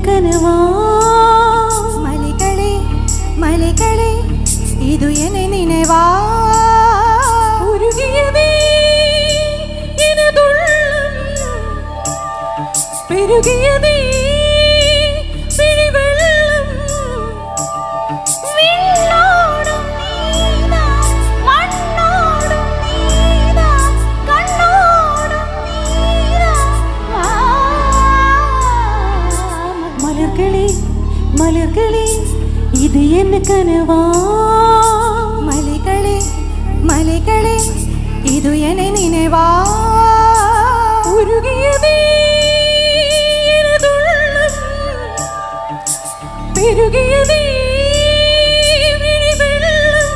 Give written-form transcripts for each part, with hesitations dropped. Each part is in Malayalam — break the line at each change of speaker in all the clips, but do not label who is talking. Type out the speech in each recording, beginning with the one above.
കനവാ മലകളെ മലകളെ ഇതു എന്നെ നിனைவா ഉരുകിയതേ ഇനതുള്ളം പെരുകിയതേ പിഴിവെള്ളം വിണ്ണോടും നീതാ മണ്ണോടും നീതാ കണ്ണോടും നീതാ മലர்களே മലர்களே ഇത് എന്നെ കനവാ മലകളെ മലകളെ ഇതു എന്നെ നിனைவா ഉരുകിയതേ ഇനതുള്ളം പെരുകിയതേ പിഴിവെള്ളം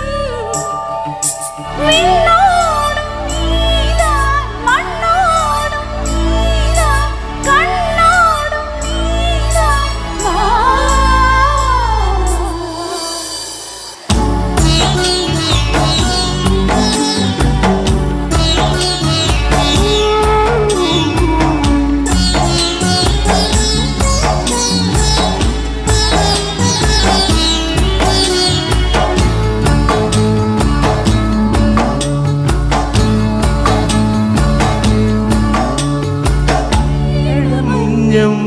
വിണ്ണോടും നീതാ മണ്ണോടും നീതാ കണ്ണോടും നീതാ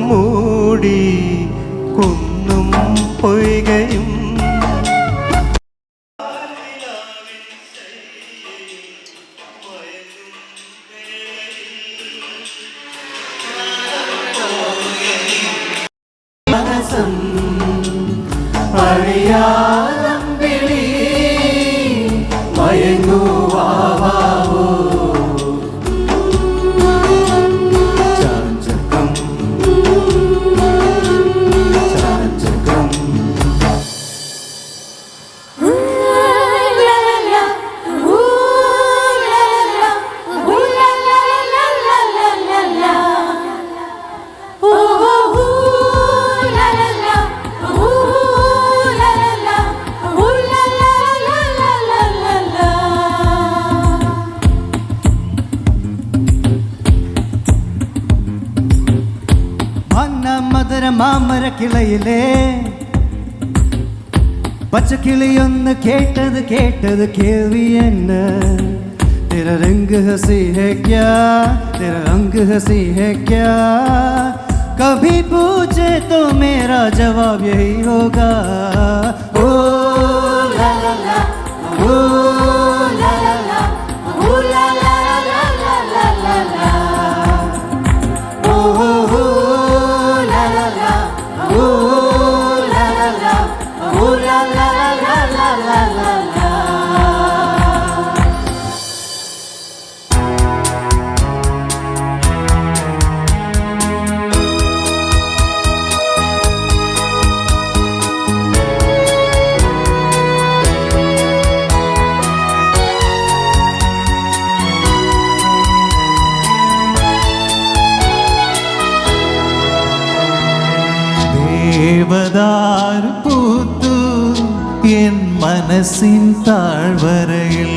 മൂടി കുന്നും പൊയ്കയും മനസം അറിയാതം വിളി മയങ്ങുവാവോ
മാമരക്കിളയിലേ പച്ചക്കിളിയൊന്ന് കേട്ടത് കേട്ടത് കേൾവി എന്ന് तेरा रंग हंसी है क्या तेरा रंग हंसी है क्या कभी पूछे तो मेरा जवाब यही होगा ओ ला ला ला ओ ला ला ला ओ ला ला ला ला ला ला ला ओ हो ला ला ला ओ ला ला ला ओ ला ला ला ला ला ला ला
ദേവദാരു പൂത്തു എൻ മനസ്സിൻ താഴ്വരയിൽ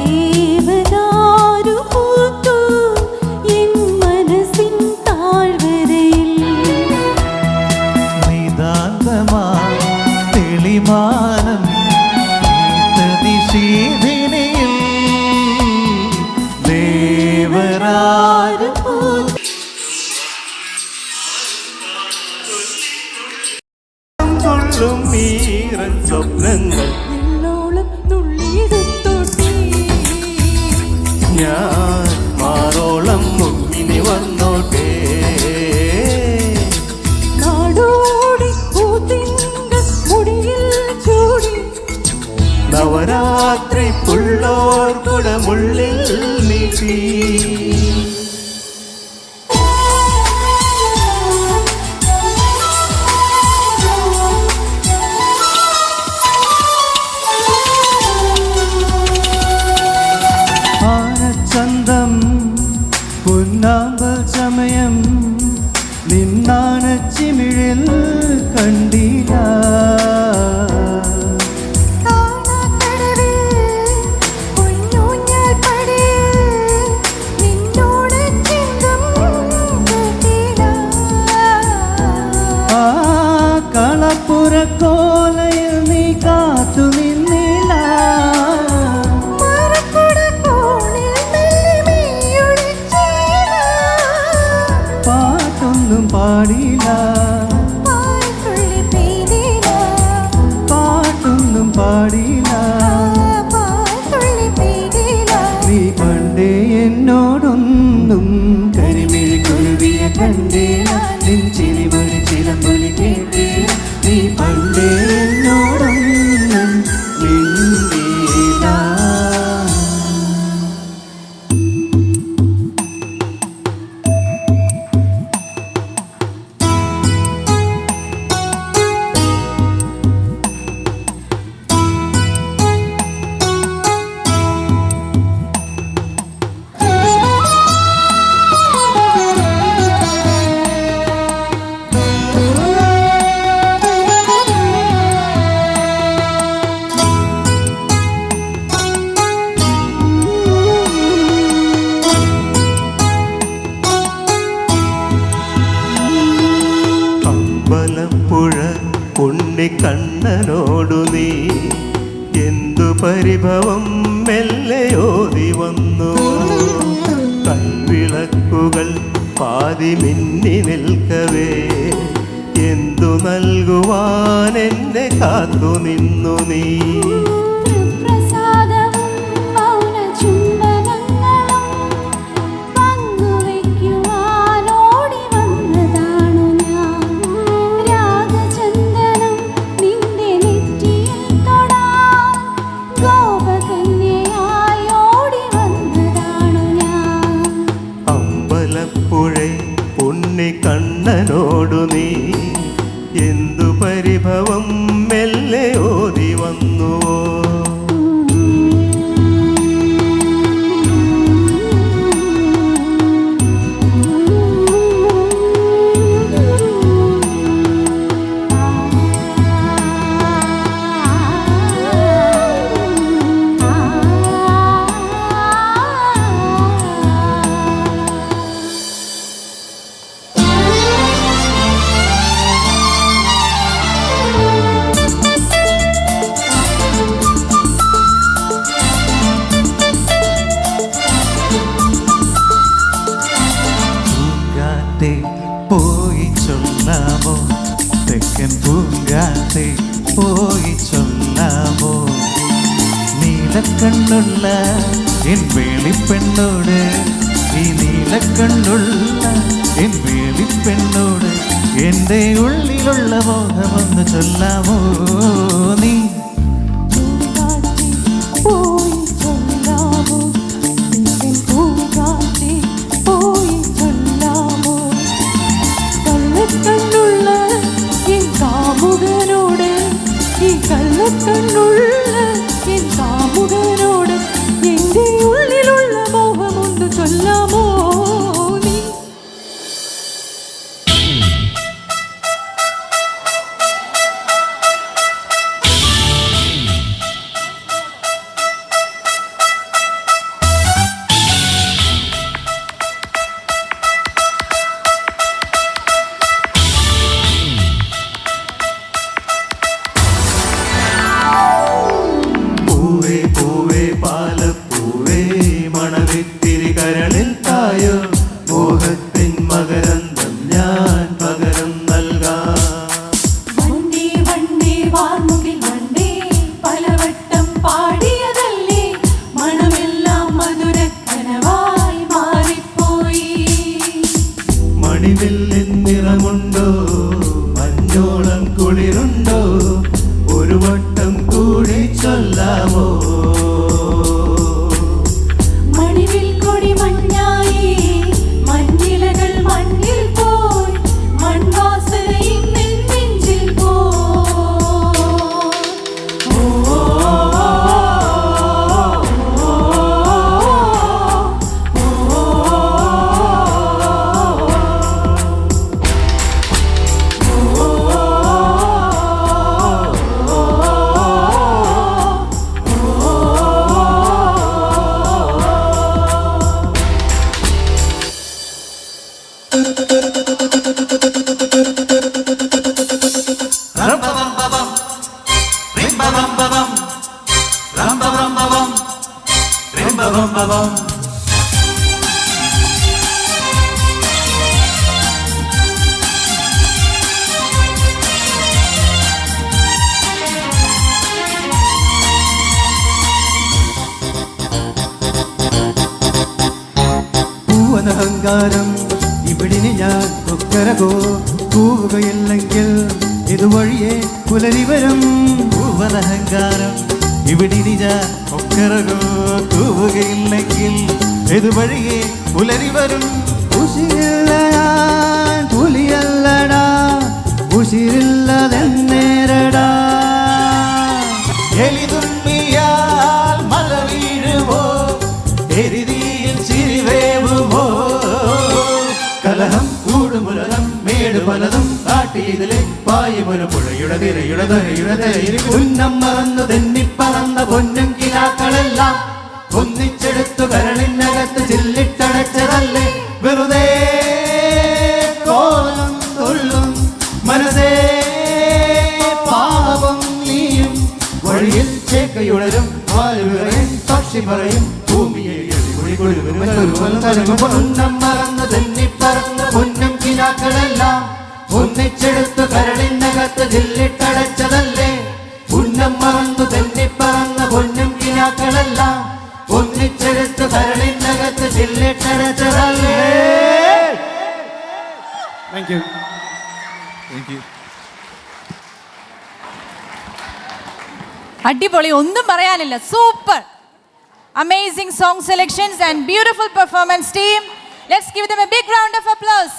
ദേവദാരു പൂത്തു എൻ മനസ്സിൻ താഴ്വരയിൽ
നിതാന്തമാ തെളിമാനം ദിശീതിനിയിൽ ദേവരാരു മീറൻ സ്വപ്നങ്ങൾ
നിന്നോളം നുള്ളിയെടുത്തോട്ടേ
ഞാൻ മാറോളം മുങ്ങിനി വന്നോട്ടെ
നാടോടി പൂത്തിങ്കൾ മുടിയിൽ ചൂടി
നവരാത്രി പുള്ളോർ കുടമുള്ളിൽ നീട്ടി
ചന്തം പൊന്നാമ്പൽ സമയം നിന്നാണച്ചിമിഴിൽ കണ്ടില്ല
കാണാക്കടവിൽ പൊന്നൂഞ്ഞാൽ പടിയിൽ
കളപ്പുരക്കോലയിൽ നീ കാത്തു നിന്നില്ല. പാട്ടൊന്നും പാടില്ല, പാട്ടൊന്നും പാടില്ല. നീ പണ്ടേ എന്നോടൊന്നും കരിമിഴി കുരുവിയെ കണ്ടേന, നിൻ ചിരിമൊഴി ചിലമ്പൊലി കേട്ടേന. നീ പണ്ടേ എന്നോടൊന്നും മിണ്ടിയില്ല.
അമ്പലപ്പുഴ ഉണ്ണിക്കണ്ണനോടു നീ എന്തു പരിഭവം മെല്ലയോതി വന്നു. കൽവിളക്കുകൾ പാതി മിന്നി നിൽക്കവേ എന്തു നൽകുവാൻ എന്നെ കാത്തു നിന്നു നീ. അമ്പലപ്പുഴേ ഉണ്ണിക്കണ്ണനോടു നീ എന്തു പരിഭവം മെല്ലെ ഓതി വന്നുവോ.
പോയി ചൊല്ലാമോ, തെക്കൻ പൂങ്കാത്തെ പോയി ചൊല്ലാമോ. നീലക്കണ്ണുള്ള എൻ വേളിപ്പെണ്ണോട്, ഈ നീലക്കണ്ണുള്ള എൻ വേളിപ്പെണ്ണോട് എൻ്റെ ഉള്ളിലുള്ള മോഹമൊന്ന് ചൊല്ലാമോ നീ.
കണ്ണുള്ള എൻ കാമുകനോട് എൻ്റെ ഉള്ളിലുള്ള മോഹമൊന്ന് ചൊല്ലാമോ നീ.
പാലപ്പൂവേ മണവിത്തിരി കരളിൽ തായോ, മോഹത്തിൻ മകരന്തം ഞാൻ പകരം നൽകാം.
വണ്ടേ വണ്ടേ വാർമുകിൽ വണ്ടേ പലവട്ടം പാടിയതല്ലേ, മണമെല്ലാം മധുരക്കനവായി മാറിപ്പോയി.
മണിവില്ലിൻ നിറമുണ്ടോ, മഞ്ഞോളം കുളിരുണ്ടോ, ഒരു വട്ടം കൂടി ചൊല്ലാമോ.
മണിവിൽ കൊടി മഞ്ഞായി മഞ്ഞിലകൾ മണ്ണിൽ പോയി, മൺവാസനയും നെഞ്ചിൽ പോയി.
റംബബംബബം റിംബബംബബം റംബബംബബം റിംബബംബബം.
പൂവനഹങ്കാരം ഇവിടിനി ഞാൻ കൊക്കരകോ കൂവുകയില്ലെങ്കിൽ ഇതുവഴിയെ പുലരി വരും.
പൂവനഹങ്കാരം ഇവിടിനിജ ഒക്കരകോ കൂവുകയില്ലെങ്കിൽ ഇതുവഴിയെ പുലരി വരും.
ഉശിരില്ല ഞാൻ പുലിയല്ലടാ, ഉശിരില്ലതെന്നേരടാ.
എലിതുമ്പിയാൽ മല വീഴുമോ, എരിതിയിൽ ചിരിവേവുമോ.
കലഹം കൂടുമുലകം മേട് പലതും കാട്ടിയതിലെ പായുമൊരു പുഴയുടെ തിരയുടെ തരയുടെ തരയിൽ ഉന്നം മറന്നു തെന്നിപ്പറന്ന പൊന്നും കിനാക്കളെല്ലാം ഒന്നിച്ചെടുത്തു കരളിനകത്ത് ചില്ലിട്ടടച്ചതല്ലേ വെറുതെ കോലം കൊള്ളും മനസ്സേ പാപം നീയും. വഴിയിൽ ചേക്കയുണരും വാലുവിറയും പക്ഷി പറയും ഭൂമിയെ പൊന്നം മറന്നു തെന്നിപ്പറന്ന പൊന്നും കിനാക്കളെല്ലാം ഒന്നിച്ചെടുത്തു കരളിനകത്ത് ചില്ലിട്ടടച്ചതല്ലേ. ഉന്നം മറന്നു തെന്നിപ്പറന്ന പൊന്നും കിനാക്കളെല്ലാം ഒന്നിച്ചെടുത്തു കരളിനകത്ത് ചില്ലിട്ടടച്ചതല്ലേ.
Thank you.
അടിപൊളി, ഒന്നും പറയാനില്ല. Super, amazing song selections and beautiful performance team. Let's give them a big round of applause.